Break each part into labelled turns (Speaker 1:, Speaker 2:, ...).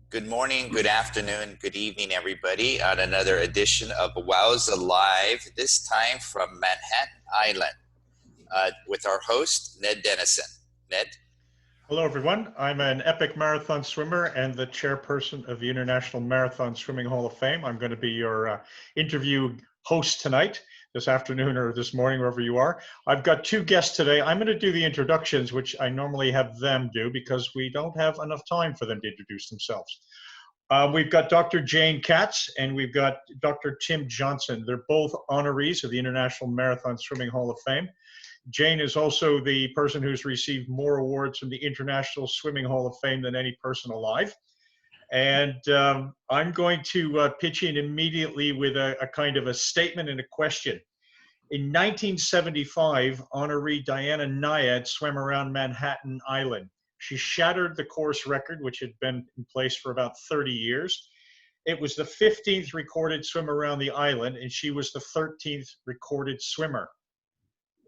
Speaker 1: Good morning, good afternoon, good evening, everybody, on another edition of WOWSA Live, this time from Manhattan Island, with our host, Ned Denison. Ned?
Speaker 2: Hello, everyone. I'm an epic marathon swimmer and the chairperson of the International Marathon Swimming Hall of Fame. I'm going to be your interview host tonight, this afternoon or this morning, wherever you are. I've got two guests today. I'm going to do the introductions, which I normally have them do because we don't have enough time for them to introduce themselves. We've got Dr. Jane Katz and we've got Dr. Tim Johnson. They're both honorees of the International Marathon Swimming Hall of Fame. Jane is also the person who's received more awards from the International Swimming Hall of Fame than any person alive. And I'm going to pitch in immediately with a kind of a statement and a question. In 1975, honoree Diana Nyad swam around Manhattan Island. She shattered the course record, which had been in place for about 30 years. It was the 15th recorded swim around the island, and she was the 13th recorded swimmer.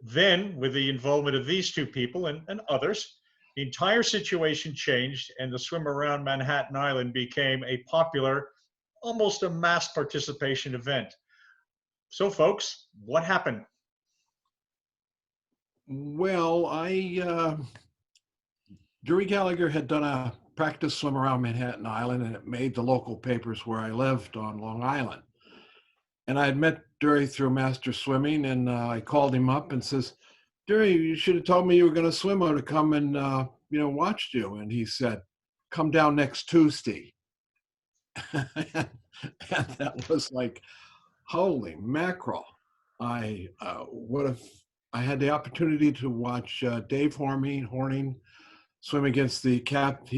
Speaker 2: Then, with the involvement of these two people and others, the entire situation changed and the swim around Manhattan Island became a popular, almost a mass participation event. So folks, what happened?
Speaker 3: Well, Jerry Gallagher had done a practice swim around Manhattan Island and it made the local papers where I lived on Long Island. And I had met Dury through Master Swimming, and I called him up and says, Dury, you should have told me you were going to swim. I would have come and, watched you. And he said, come down next Tuesday. And that was like, holy mackerel. I had the opportunity to watch Dave Horning swim against he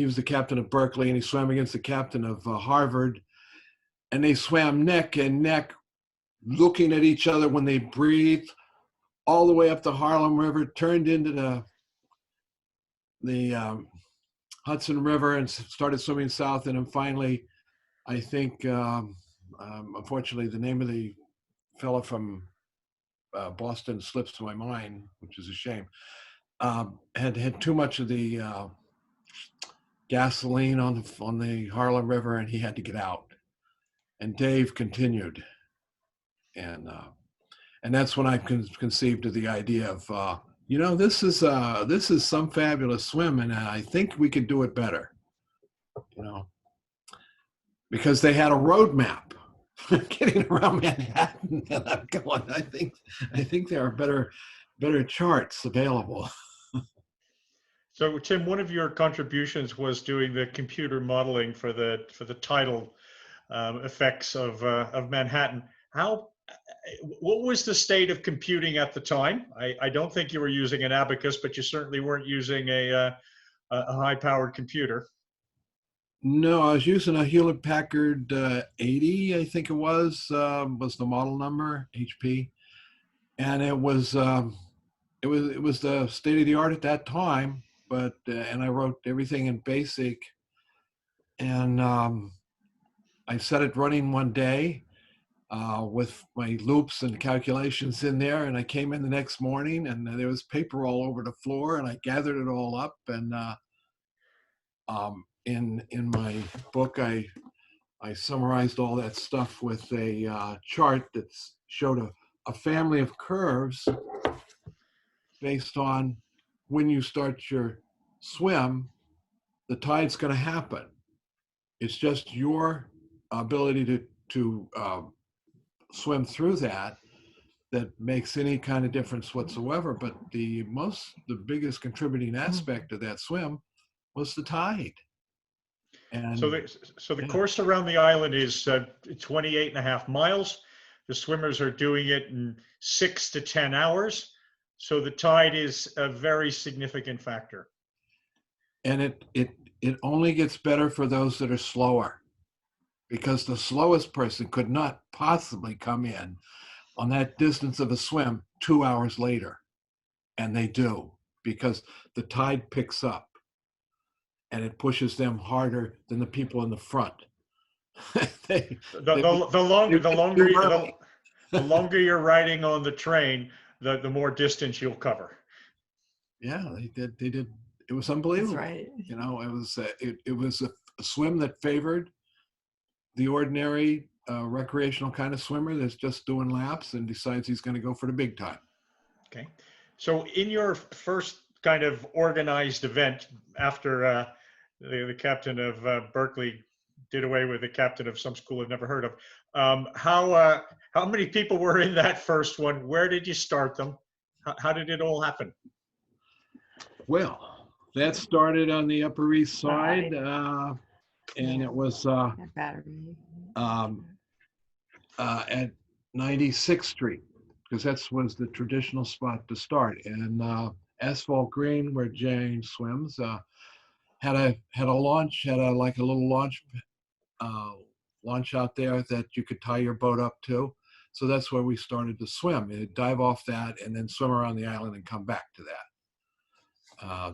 Speaker 3: was the captain of Berkeley, and he swam against the captain of Harvard. And they swam neck and neck, looking at each other when they breathed, all the way up the Harlem River, turned into the Hudson River and started swimming south. And then finally, I think, unfortunately, the name of the fellow from Boston slips my mind, which is a shame, had too much of the gasoline on the Harlem River, and he had to get out. And Dave continued. And that's when I conceived of the idea of, this is some fabulous swim, and I think we could do it better, because they had a roadmap getting around Manhattan, and I'm going, I think there are better charts available.
Speaker 2: So Tim, one of your contributions was doing the computer modeling for the tidal effects of Manhattan. What was the state of computing at the time? I don't think you were using an abacus, but you certainly weren't using a high-powered computer.
Speaker 3: No, I was using a Hewlett-Packard 80, I think it was the model number, HP, and it was the state of the art at that time. But and I wrote everything in BASIC, and I set it running one day. With my loops and calculations in there, and I came in the next morning and there was paper all over the floor, and I gathered it all up, and in my book I summarized all that stuff with a chart that showed a family of curves based on when you start your swim, the tide's going to happen. It's just your ability to swim through that makes any kind of difference whatsoever. But the biggest contributing aspect of that swim was the tide. And
Speaker 2: so the course around the island is 28.5 miles. The swimmers are doing it in 6 to 10 hours. So the tide is a very significant factor.
Speaker 3: And it only gets better for those that are slower, because the slowest person could not possibly come in on that distance of a swim 2 hours later. And they do, because the tide picks up and it pushes them harder than the people in the front.
Speaker 2: The longer you're riding on the train, the more distance you'll cover.
Speaker 3: Yeah, they did. It was unbelievable.
Speaker 4: That's right.
Speaker 3: It was a swim that favored the ordinary recreational kind of swimmer that's just doing laps and decides he's going to go for the big time.
Speaker 2: Okay. So in your first kind of organized event after the captain of Berkeley did away with the captain of some school I've never heard of, how many people were in that first one? Where did you start them? How did it all happen?
Speaker 3: Well, that started on the Upper East Side, and it was at 96th Street, because that was the traditional spot to start. And Asphalt Green, where Jane swims, had a launch, like a little launch out there that you could tie your boat up to. So that's where we started to swim. You'd dive off that and then swim around the island and come back to that.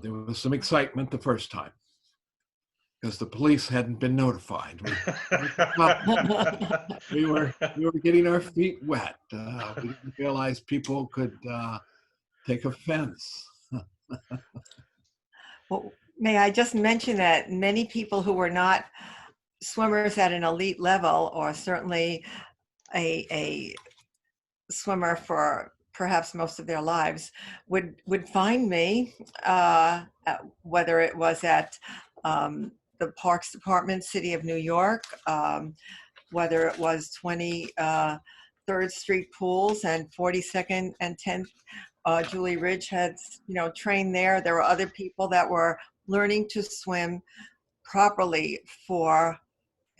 Speaker 3: There was some excitement the first time because the police hadn't been notified. We were getting our feet wet. We didn't realize people could take offense.
Speaker 4: Well, may I just mention that many people who were not swimmers at an elite level, or certainly a swimmer for perhaps most of their lives, would find me, whether it was at the Parks Department, City of New York, whether it was 23rd Street pools and 42nd and 10th. Julie Ridge had, trained there. There were other people that were learning to swim properly for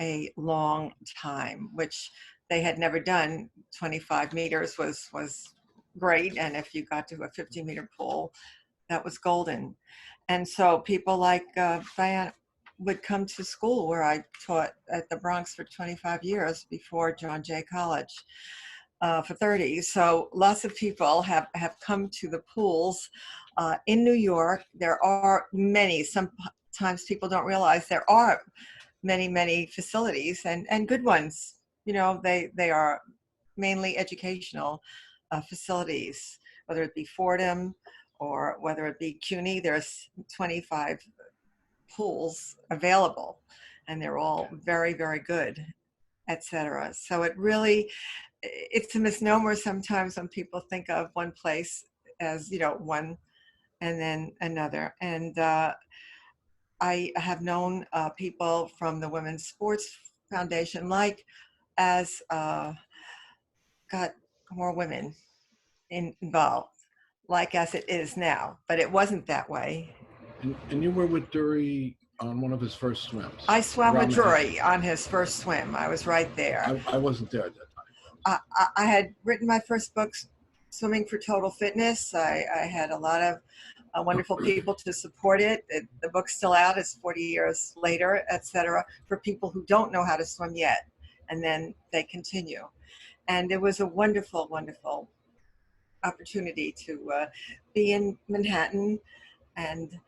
Speaker 4: a long time, which they had never done. 25 meters was great, and if you got to a 50-meter pool, that was golden. And so people like Diane would come to school where I taught at the Bronx for 25 years before John Jay College for 30. So lots of people have come to the pools in New York. There are many. Sometimes people don't realize there are many facilities and good ones. They are mainly educational facilities, whether it be Fordham or whether it be CUNY. There's 25 pools available, and they're all very, very good, etc. So it's a misnomer sometimes when people think of one place as, one and then another. And I have known people from the Women's Sports Foundation, as got more women involved, as it is now, but it wasn't that way.
Speaker 3: And you were with Dury on one of his first swims.
Speaker 4: I swam with Dury on his first swim. I was right there.
Speaker 3: I wasn't there at that time.
Speaker 4: I had written my first book, Swimming for Total Fitness. I had a lot of wonderful people to support it. The book's still out. It's 40 years later, etc., for people who don't know how to swim yet, and then they continue. And it was a wonderful, wonderful opportunity to be in Manhattan and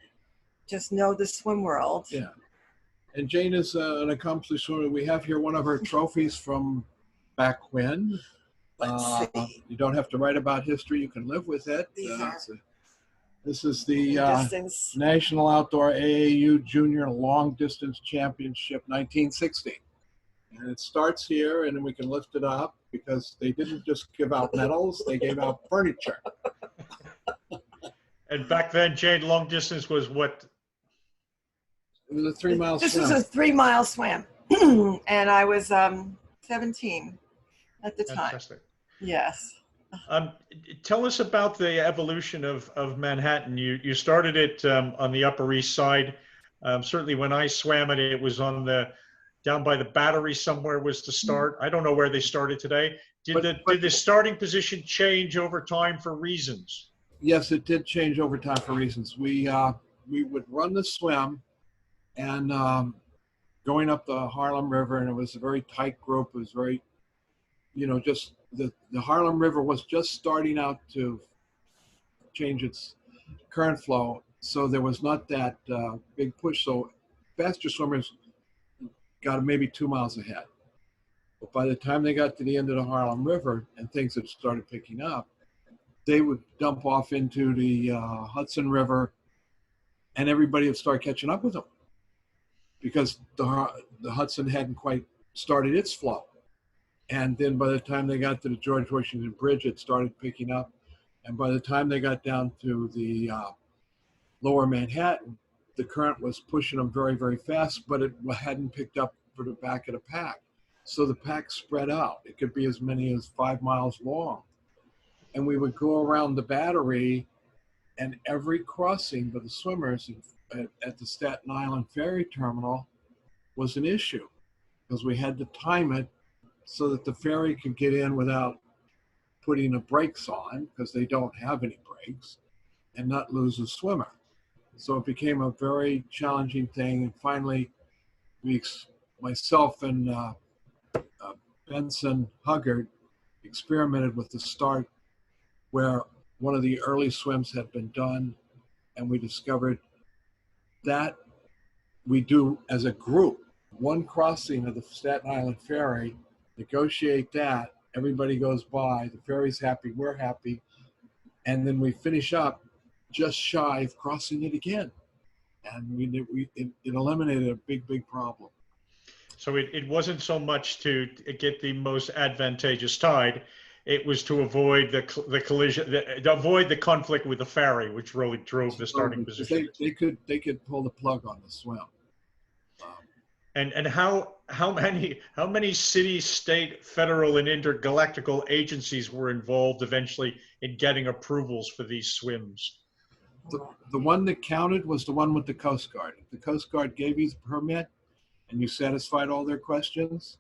Speaker 4: just know the swim world.
Speaker 3: Yeah. And Jane is an accomplished swimmer. We have here one of her trophies from back when.
Speaker 4: Let's see.
Speaker 3: You don't have to write about history. You can live with it. This is the National Outdoor AAU Junior Long Distance Championship 1960. And it starts here, and then we can lift it up because they didn't just give out medals, they gave out furniture.
Speaker 2: And back then, Jane, long distance was what?
Speaker 3: It was a 3-mile swim.
Speaker 4: This was a 3-mile swim. And I was 17 at the time.
Speaker 2: Fantastic.
Speaker 4: Yes.
Speaker 2: Tell us about the evolution of Manhattan. You started it on the Upper East Side. Certainly when I swam it, it was on down by the Battery somewhere was the start. I don't know where they started today. Did the starting position change over time for reasons?
Speaker 3: Yes, it did change over time for reasons. We would run the swim and going up the Harlem River, and it was a very tight group. It was very, just the Harlem River was just starting out to change its current flow. So there was not that big push. So faster swimmers got maybe 2 miles ahead. But by the time they got to the end of the Harlem River and things had started picking up, they would dump off into the Hudson River, and everybody would start catching up with them. because the Hudson hadn't quite started its flow. And then by the time they got to the George Washington Bridge, it started picking up. And by the time they got down to the lower Manhattan, the current was pushing them very, very fast, but it hadn't picked up for the back of the pack. So the pack spread out. It could be as many as 5 miles long. And we would go around the Battery, and every crossing for the swimmers at the Staten Island Ferry Terminal was an issue, because we had to time it so that the ferry could get in without putting the brakes on, because they don't have any brakes, and not lose a swimmer. So it became a very challenging thing. And finally, myself and Benson Huggard experimented with the start where one of the early swims had been done, and we discovered that we do as a group, one crossing of the Staten Island Ferry, negotiate that, everybody goes by, the ferry's happy, we're happy, and then we finish up just shy of crossing it again. And it eliminated a big, big problem.
Speaker 2: So it wasn't so much to get the most advantageous tide, it was to avoid the collision, to avoid the conflict with the ferry, which really drove the starting position.
Speaker 3: They could pull the plug on the swim.
Speaker 2: And how many city, state, federal, and intergalactical agencies were involved eventually in getting approvals for these swims?
Speaker 3: The one that counted was the one with the Coast Guard. If the Coast Guard gave you the permit and you satisfied all their questions,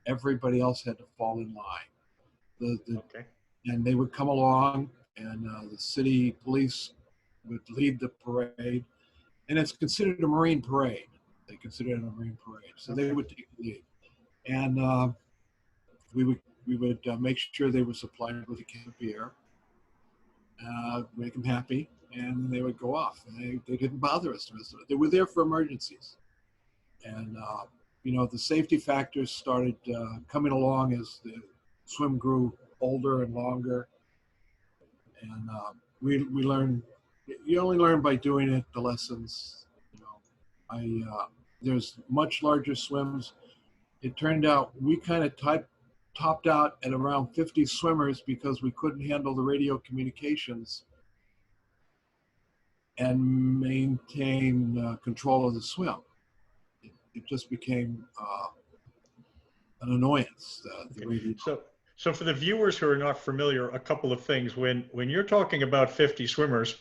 Speaker 3: everybody else had to fall in line.
Speaker 2: Okay.
Speaker 3: And they would come along, and the city police would lead the parade. And it's considered a Marine parade. They consider it a Marine parade. So they would take the lead. And we would make sure they were supplied with a can of beer, make them happy, and they would go off. And they didn't bother us. They were there for emergencies. And, the safety factors started coming along as the swim grew older and longer. And we learned, you only learn by doing it, the lessons. There's much larger swims. It turned out we kind of topped out at around 50 swimmers because we couldn't handle the radio communications and maintain control of the swim. It just became an annoyance.
Speaker 2: So for the viewers who are not familiar, a couple of things. When you're talking about 50 swimmers,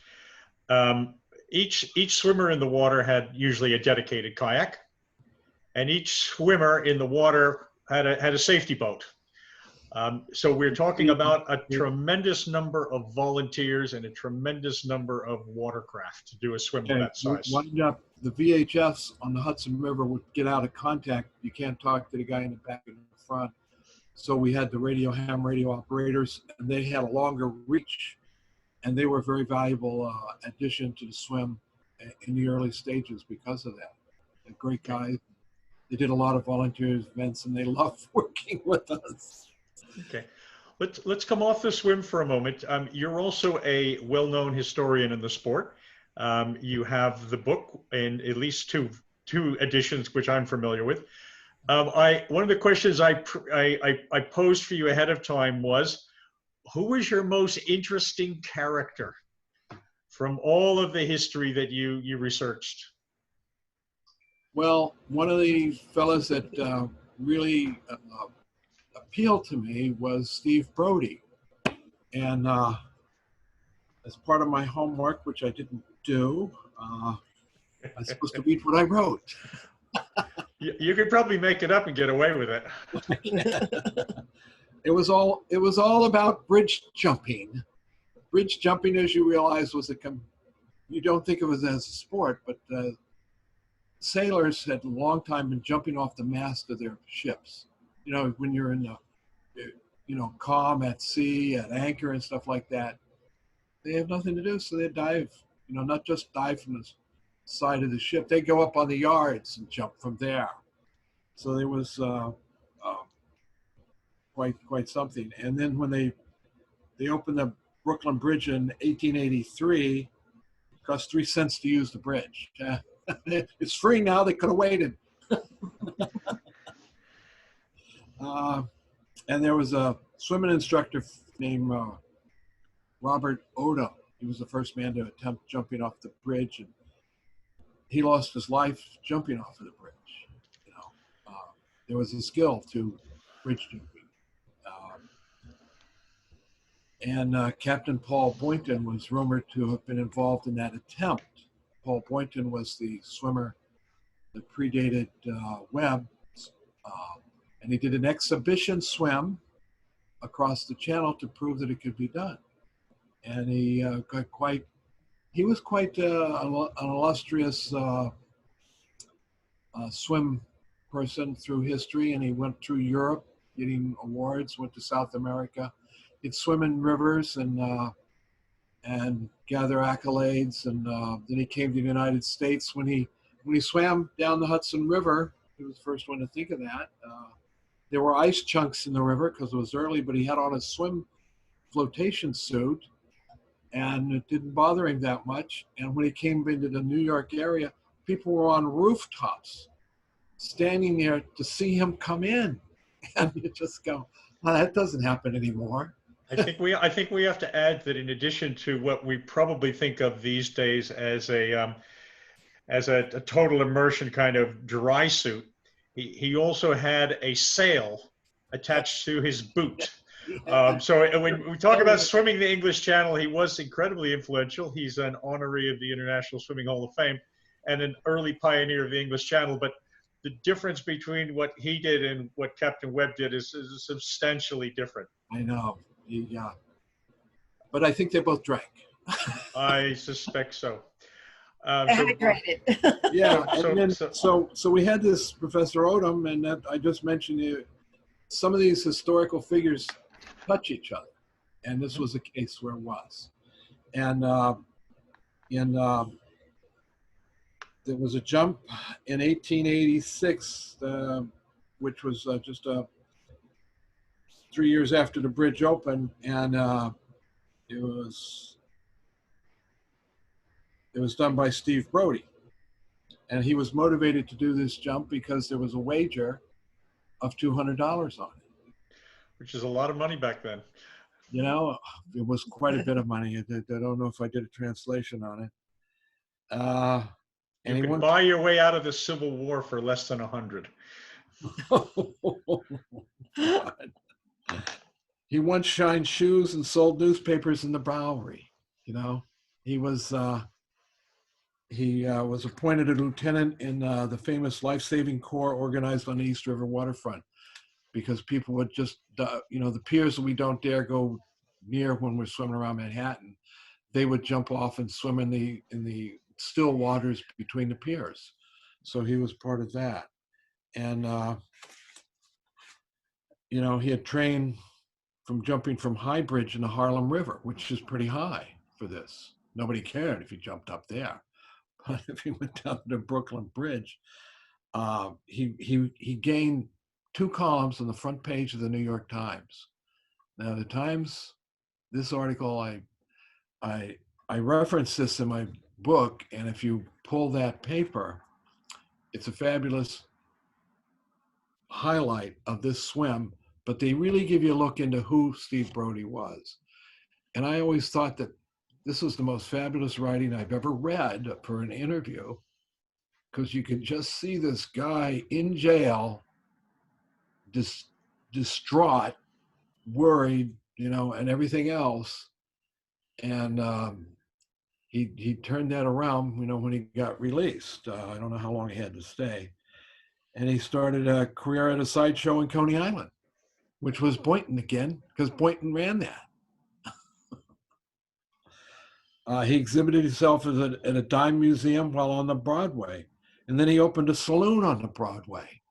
Speaker 2: each swimmer in the water had usually a dedicated kayak, and each swimmer in the water had a safety boat. So we're talking about a tremendous number of volunteers and a tremendous number of watercraft to do a swim of that size.
Speaker 3: The VHFs on the Hudson River would get out of contact. You can't talk to the guy in the back and the front. So we had the ham radio operators, and they had a longer reach, and they were a very valuable addition to the swim in the early stages because of that. They're great guys. They did a lot of volunteer events, and they loved working with us.
Speaker 2: Okay, let's come off the swim for a moment. You're also a well-known historian in the sport. You have the book in at least two editions, which I'm familiar with. One of the questions I posed for you ahead of time was, who was your most interesting character from all of the history that you researched?
Speaker 3: Well, one of the fellas that really appealed to me was Steve Brody. And as part of my homework, which I didn't do, I was supposed to read what I wrote.
Speaker 2: You could probably make it up and get away with it.
Speaker 3: It was all about bridge jumping. Bridge jumping, as you realize, you don't think of it as a sport, but sailors had a long time been jumping off the mast of their ships. When you're in calm at sea, at anchor and stuff like that, they have nothing to do, so they dive. Not just dive from the side of the ship. They go up on the yards and jump from there. So there was quite something. And then when they opened the Brooklyn Bridge in 1883, it cost 3 cents to use the bridge. It's free now. They could have waited. And there was a swimming instructor named Robert Oda. He was the first man to attempt jumping off the bridge, and he lost his life jumping off of the bridge. You know, there was a skill to bridge jumping. And Captain Paul Boynton was rumored to have been involved in that attempt. Paul Boynton was the swimmer that predated Webb, and he did an exhibition swim across the channel to prove that it could be done. And he was quite an illustrious swim person through history, and he went through Europe getting awards, went to South America. He'd swim in rivers and gather accolades, and then he came to the United States. When he swam down the Hudson River, he was the first one to think of that. There were ice chunks in the river because it was early, but he had on a swim flotation suit, and it didn't bother him that much. And when he came into the New York area, people were on rooftops standing there to see him come in. And you just go, well, that doesn't happen anymore.
Speaker 2: I think we have to add that in addition to what we probably think of these days as a total immersion kind of dry suit, he also had a sail attached to his boot. So when we talk about swimming the English Channel, he was incredibly influential. He's an honoree of the International Swimming Hall of Fame and an early pioneer of the English Channel. But the difference between what he did and what Captain Webb did is substantially different.
Speaker 3: I know. Yeah. But I think they both drank.
Speaker 2: I suspect so.
Speaker 4: Hydrated.
Speaker 3: Yeah. And then, so we had this Professor Odom, and that I just mentioned you. Some of these historical figures touch each other, and this was a case where it was. And there was a jump in 1886, which was just 3 years after the bridge opened, and it was done by Steve Brody, and he was motivated to do this jump because there was a wager of $200 on it,
Speaker 2: which is a lot of money back then.
Speaker 3: You know, it was quite a bit of money. I don't know if I did a translation on it.
Speaker 2: And you could buy your way out of the Civil War for less than 100.
Speaker 3: He once shined shoes and sold newspapers in the Bowery. You know, he was appointed a lieutenant in the famous life-saving corps organized on the East River waterfront, because people would just, the piers that we don't dare go near when we're swimming around Manhattan, they would jump off and swim in the still waters between the piers. So he was part of that. And, he had trained from jumping from High Bridge in the Harlem River, which is pretty high for this. Nobody cared if he jumped up there. But if he went down to the Brooklyn Bridge, he gained 2 columns on the front page of the New York Times. Now, the Times, this article, I reference this in my book, and if you pull that paper, it's a fabulous highlight of this swim, but they really give you a look into who Steve Brody was. And I always thought that this was the most fabulous writing I've ever read for an interview, because you could just see this guy in jail, distraught, worried, and everything else. And he turned that around, when he got released. I don't know how long he had to stay. And he started a career at a sideshow in Coney Island, which was Boynton again, because Boynton ran that. He exhibited himself at a dime museum while on the Broadway. And then he opened a saloon on the Bowery.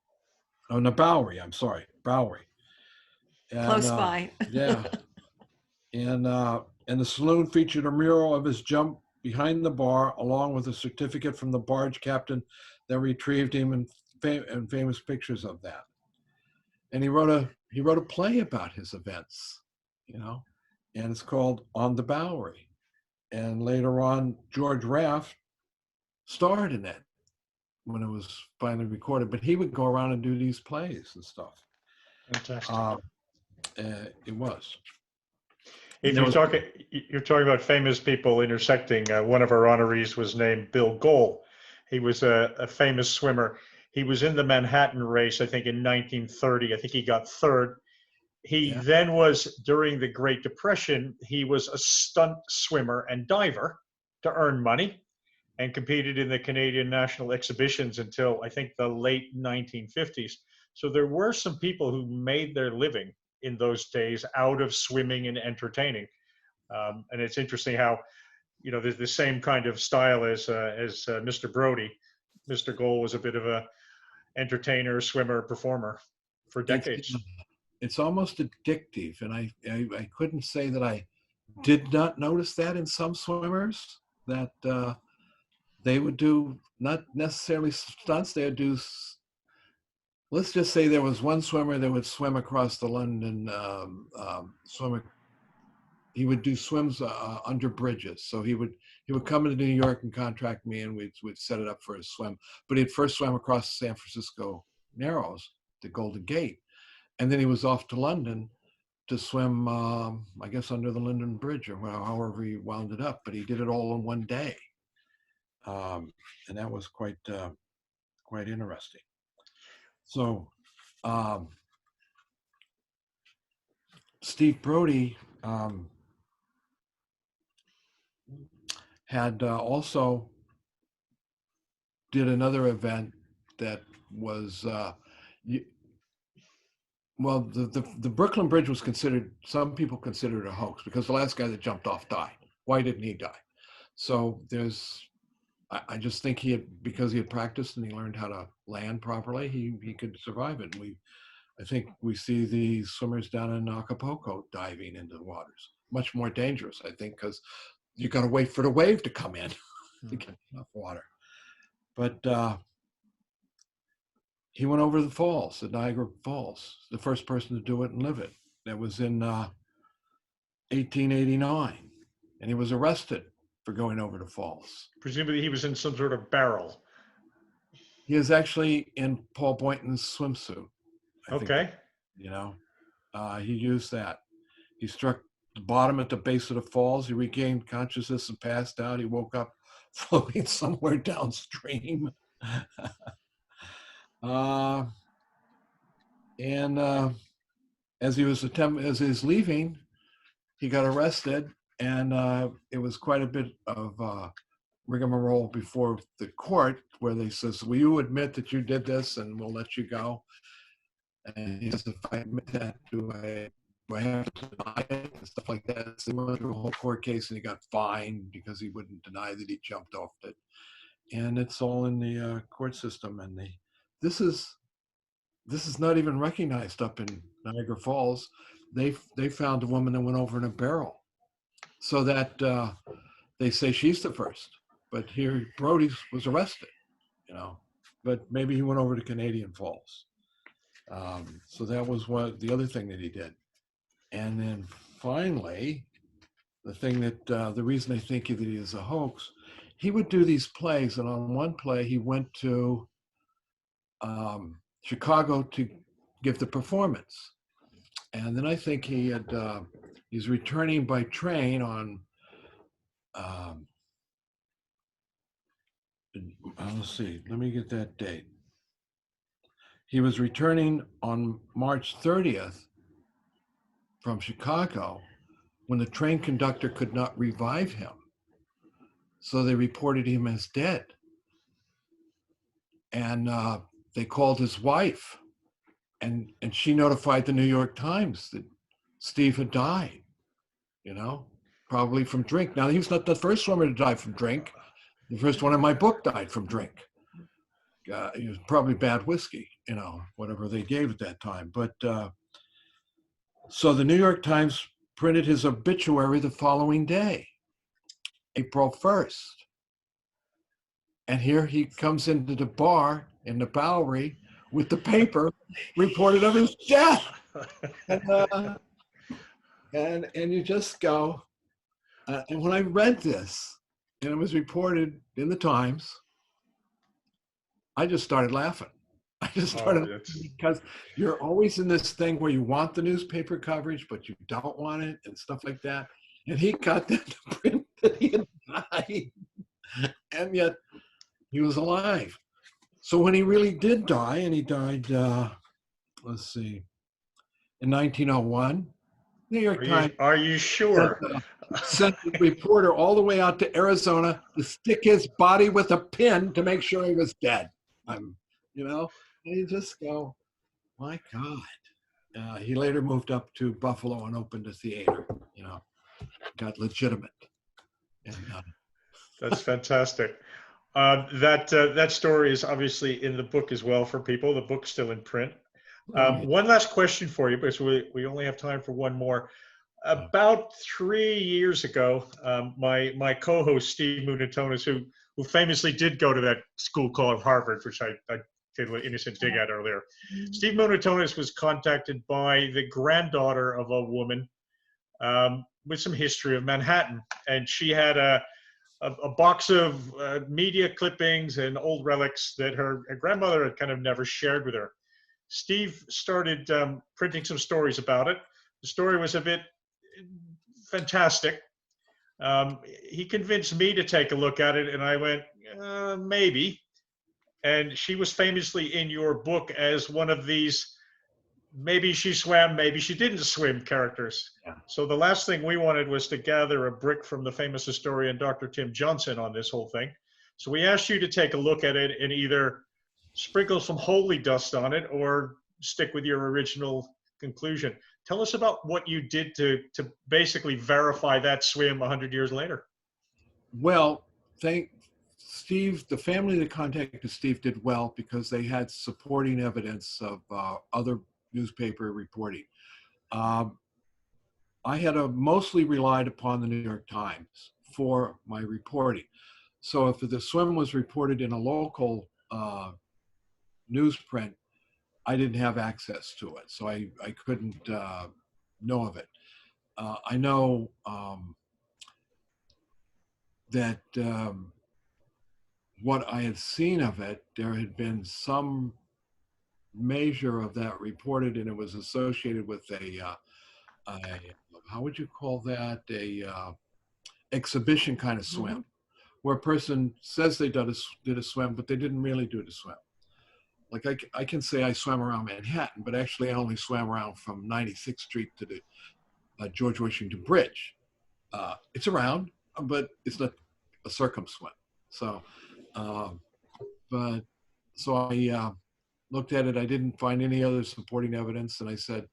Speaker 3: And,
Speaker 4: close by.
Speaker 3: Yeah. And the saloon featured a mural of his jump behind the bar, along with a certificate from the barge captain that retrieved him, and famous pictures of that. And he wrote a play about his events, and it's called On the Bowery. And later on, George Raft starred in it. when it was finally recorded. But he would go around and do these plays and stuff.
Speaker 2: Fantastic.
Speaker 3: It was.
Speaker 2: If you're talking about famous people intersecting. One of our honorees was named Bill Gohl. He was a famous swimmer. He was in the Manhattan race, I think, in 1930. I think he got third. He then was, during the Great Depression, he was a stunt swimmer and diver to earn money, and competed in the Canadian national exhibitions until I think the late 1950s. So there were some people who made their living in those days out of swimming and entertaining. And it's interesting how, there's the same kind of style as Mr. Brody. Mr. Gohl was a bit of a entertainer, swimmer, performer for decades.
Speaker 3: It's almost addictive, and I couldn't say that I did not notice that in some swimmers, that they would do not necessarily stunts. They would do, let's just say there was one swimmer that would swim across the London, he would do swims under bridges. So he would come into New York and contract me, and we'd set it up for a swim. But he'd first swam across the San Francisco Narrows, the Golden Gate. And then he was off to London to swim, I guess, under the London Bridge, or however he wound it up. But he did it all in one day. And that was quite interesting. So Steve Brody had also did another event that was, well, the Brooklyn Bridge was considered, some people considered it a hoax because the last guy that jumped off died. Why didn't he die? So I just think because he had practiced and he learned how to land properly, he could survive it. And I think we see the swimmers down in Acapulco diving into the waters. Much more dangerous, I think, because you got to wait for the wave to come in to get enough water. But he went over the falls, the Niagara Falls, the first person to do it and live it. That was in 1889, and he was arrested for going over the falls.
Speaker 2: Presumably he was in some sort of barrel.
Speaker 3: He is actually in Paul Boynton's swimsuit. I
Speaker 2: okay.
Speaker 3: Think, he used that. He struck the bottom at the base of the falls. He regained consciousness and passed out. He woke up floating somewhere downstream. And as he was leaving, he got arrested, and it was quite a bit of rigmarole before the court, where they says, "Will you admit that you did this, and we'll let you go?" And he says, "If I admit that, do I have to deny it?" and stuff like that. So he went through a whole court case, and he got fined because he wouldn't deny that he jumped off it. And it's all in the court system. And this is not even recognized up in Niagara Falls. They found a woman that went over in a barrel, so that they say she's the first. But here Brody was arrested, But maybe he went over to Canadian Falls. So that was the other thing that he did. And then finally, the thing that the reason I think that he is a hoax, he would do these plays, and on one play he went to Chicago to give the performance, and then I think he's returning by train on. Let's see. Let me get that date. He was returning on March 30th from Chicago when the train conductor could not revive him. So they reported him as dead. And they called his wife, and she notified the New York Times that Steve had died, probably from drink. Now, he was not the first swimmer to die from drink. The first one in my book died from drink. It was probably bad whiskey, whatever they gave at that time. But so the New York Times printed his obituary the following day, April 1st. And here he comes into the bar in the Bowery with the paper reported of his death. And you just go, and when I read this, and it was reported in the Times, I just started laughing. I just
Speaker 2: Oh,
Speaker 3: started
Speaker 2: that's,
Speaker 3: laughing because you're always in this thing where you want the newspaper coverage, but you don't want it and stuff like that. And he got that to print that he had died, and yet he was alive. So when he really did die, and he died, let's see, in 1901, New York Times
Speaker 2: are you sure?
Speaker 3: sent the reporter all the way out to Arizona to stick his body with a pin to make sure he was dead. You know, and you just go, my God. He later moved up to Buffalo and opened a theater, you know, got legitimate. And,
Speaker 2: That's fantastic. That story is obviously in the book as well for people. The book's still in print. One last question for you, because we only have time for one more. About 3 years ago, my co-host Steve Munatonis, who famously did go to that school called Harvard, which I did an innocent dig at earlier. Steve Munatonis was contacted by the granddaughter of a woman with some history of Manhattan, and she had a box of media clippings and old relics that her grandmother had kind of never shared with her. Steve started printing some stories about it. The story was a bit fantastic. He convinced me to take a look at it, and I went, maybe. And she was famously in your book as one of these maybe she swam, maybe she didn't swim characters.
Speaker 3: Yeah.
Speaker 2: So the last thing we wanted was to gather a brick from the famous historian Dr. Tim Johnson on this whole thing. So we asked you to take a look at it and either sprinkle some holy dust on it or stick with your original conclusion. Tell us about what you did to basically verify that swim 100 years later.
Speaker 3: Well, thank Steve, the family that contacted Steve did well because they had supporting evidence of other newspaper reporting. I had mostly relied upon the New York Times for my reporting. So if the swim was reported in a local newsprint, I didn't have access to it. So I couldn't know of it. I know that what I had seen of it, there had been some measure of that reported, and it was associated with a how would you call that, a exhibition kind of swim, where a person says they did a swim, but they didn't really do the swim. Like I can say I swam around Manhattan, but actually I only swam around from 96th Street to the George Washington Bridge. It's around, but it's not a circumswim. So, so I looked at it. I didn't find any other supporting evidence, and I said,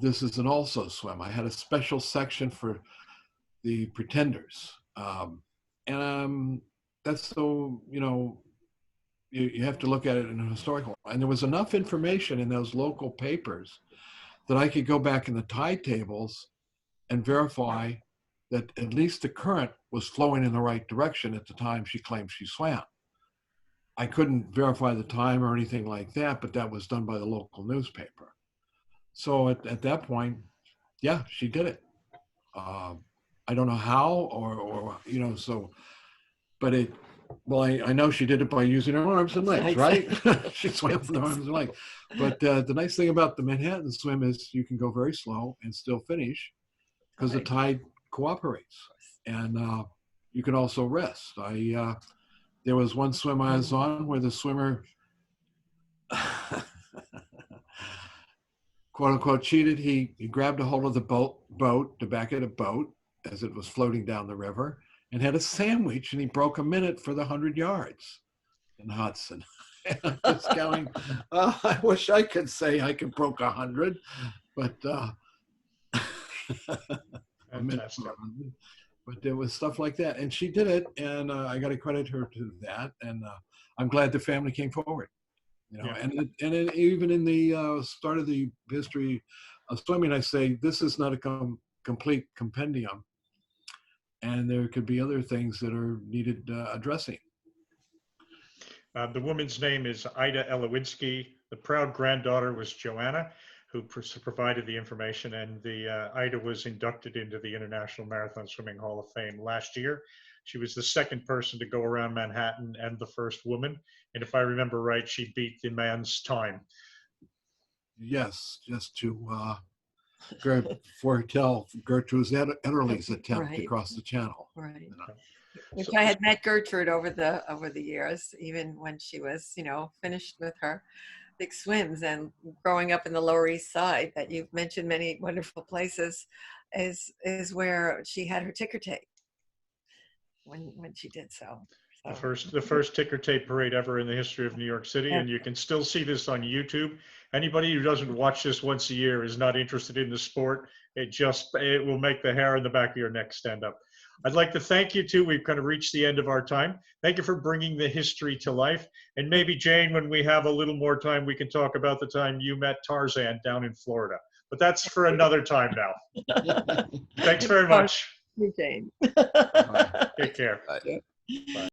Speaker 3: this is an also swim. I had a special section for the pretenders. That's so, you have to look at it in a historical. And there was enough information in those local papers that I could go back in the tide tables and verify that at least the current was flowing in the right direction at the time she claimed she swam. I couldn't verify the time or anything like that, but that was done by the local newspaper. So at that point, yeah, she did it. I don't know how or so, but I know she did it by using her arms and legs, right? She swam with her arms and legs. But the nice thing about the Manhattan swim is you can go very slow and still finish because the tide cooperates. And you can also rest. There was one swim I was on where the swimmer, quote unquote, cheated. He grabbed a hold of the boat, the back of the boat as it was floating down the river, and had a sandwich, and he broke a minute for the 100 yards in Hudson. And I'm just going, I wish I could say I could broke 100, but a minute for 100. But there was stuff like that, and she did it, and I got to credit her to that, and I'm glad the family came forward. And even in the start of the history of swimming, I say this is not a complete compendium, and there could be other things that are needed addressing.
Speaker 2: The woman's name is Ida Elowinski. The proud granddaughter was Joanna, who provided the information, and Ida was inducted into the International Marathon Swimming Hall of Fame last year. She was the second person to go around Manhattan and the first woman. And if I remember right, she beat the man's time.
Speaker 3: Yes, just to foretell Gertrude Ederle's attempt to
Speaker 4: Right.
Speaker 3: cross the channel.
Speaker 4: Right.
Speaker 3: You know.
Speaker 4: Which
Speaker 2: So-
Speaker 4: I had met Gertrude over the years, even when she was, finished with her big swims, and growing up in the Lower East Side that you've mentioned many wonderful places is where she had her ticker tape when she did so.
Speaker 2: The first ticker tape parade ever in the history of New York City, and you can still see this on YouTube. Anybody who doesn't watch this once a year is not interested in the sport. It will make the hair on the back of your neck stand up. I'd like to thank you too. We've kind of reached the end of our time. Thank you for bringing the history to life. And maybe, Jane, when we have a little more time, we can talk about the time you met Tarzan down in Florida. But that's for another time now. Thanks very much.
Speaker 4: Jane.
Speaker 2: Take care.
Speaker 1: Bye.
Speaker 2: Bye.